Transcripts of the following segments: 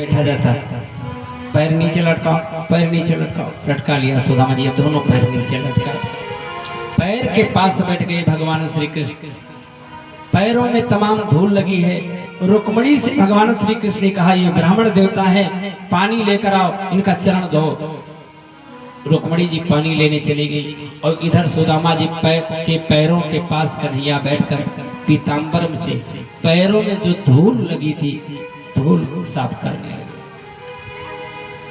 बैठा जाता, पैर नीचे लटकाओ, पैर नीचे लटकाओ, लटका लिया सुदामा जी, अब दोनों पैर नीचे लटका, पैर के पास बैठ गए भगवान श्री कृष्ण। पैरों में तमाम धूल लगी है। रुक्मणी से भगवान श्री कृष्ण ने कहा, ये ब्राह्मण देवता है, पानी लेकर आओ, इनका चरण धो। रुक्मणी जी पानी लेने चली गई और इधर सुदामा जी पैरों के पास कन्हैया बैठकर पीताम्बर से पैरों में जो धूल लगी थी धूल साफ करने लगे।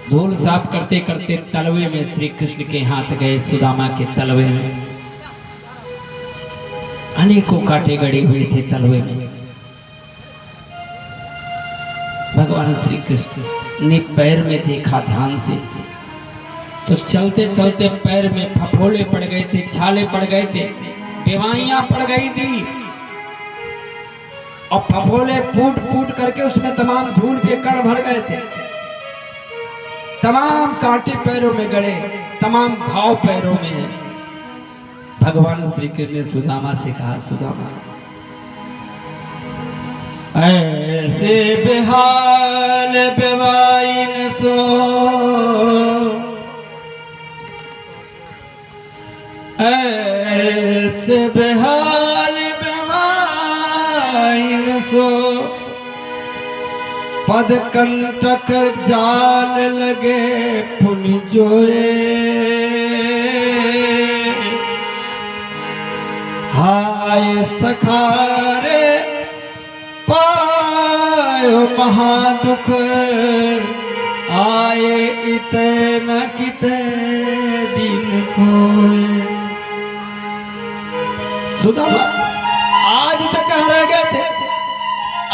धूल साफ करते करते तलवे में श्री कृष्ण के हाथ गए। सुदामा के तलवे में अनेकों कांटे गड़े हुए थे तलवे में। भगवान श्री कृष्ण ने पैर में देखा ध्यान से, तो चलते चलते पैर में फफोले पड़ गए थे, छाले पड़ गए थे, बेवाइयां पड़ गई थी और फफोले फूट फूट करके उसमें तमाम धूल के कण भर गए थे। तमाम कांटे पैरों में गड़े, तमाम घाव पैरों में है। भगवान श्री कृष्ण ने सुदामा से कहा, सुदामा ऐसे बेहाल बेवाइन सो, ऐसे बेहाल बेवाइन सो, पद कंटक जाल लगे पुन जोए, हाय सखारे पायो महादुख, आए इते न किते दिन कोय। सुदामा आज तक कहाँ रह गए थे,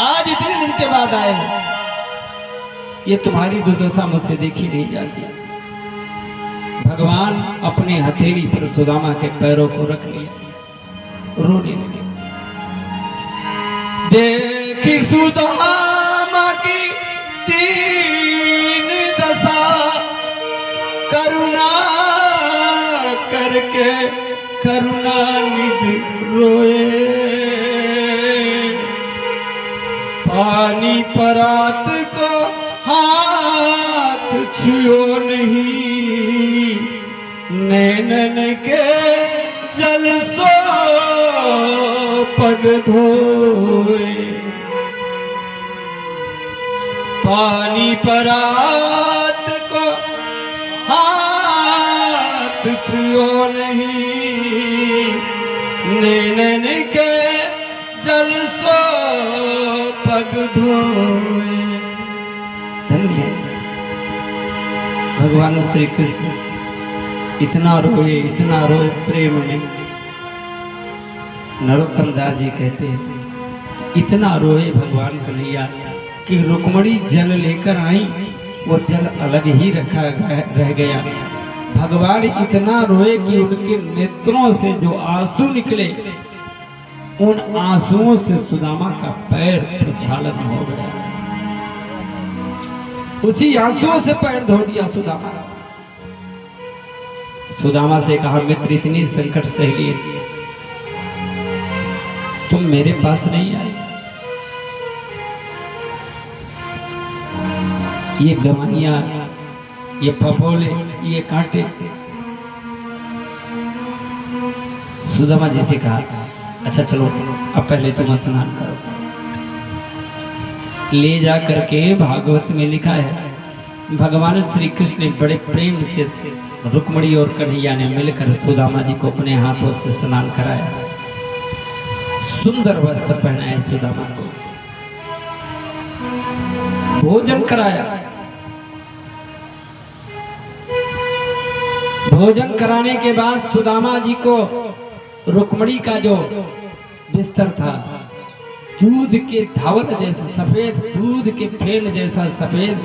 आज इतने दिन के बाद आए। ये तुम्हारी दुर्दशा मुझसे देखी नहीं जाती। भगवान अपने हथेली पर सुदामा के पैरों को रख लिया, रोने लगे। देखी सुदामा की दीन दशा, करुणा करके करुणानिधि रोए, पानी परात को हाथ छुओ नहीं, नैनन के जल सो पग धोए, पानी परात को हाथ छुओ नहीं, नैनन के जल सो पग धोए। धन्य भगवान श्री कृष्ण इतना रोए प्रेम में। नरोत्तम दास जी कहते हैं, इतना रोए भगवान कन्हैया कि रुक्मणी जल लेकर आई, वो जल अलग ही रह गया। भगवान इतना रोए कि उनके नेत्रों से जो आंसू निकले, उन आंसुओं से सुदामा का पैर प्रक्षालन हो गया। उसी आंसुओं से पैर धो दिया सुदामा। सुदामा से कहा, मित्र इतनी संकट सह लिए, तुम मेरे पास नहीं आए। ये गवाइयां, ये फफोले, ये कांटे। सुदामा जी से कहा, अच्छा चलो अब पहले तुम स्नान करो। ले जा करके भागवत में लिखा है, भगवान श्री कृष्ण ने बड़े प्रेम से रुक्मणी और कन्हैया ने मिलकर सुदामा जी को अपने हाथों से स्नान कराया, सुंदर वस्त्र पहनाए, सुदामा को भोजन कराया। भोजन कराने के बाद सुदामा जी को रुक्मणी का जो बिस्तर था, दूध के धावल जैसा सफेद, दूध के फेन जैसा सफेद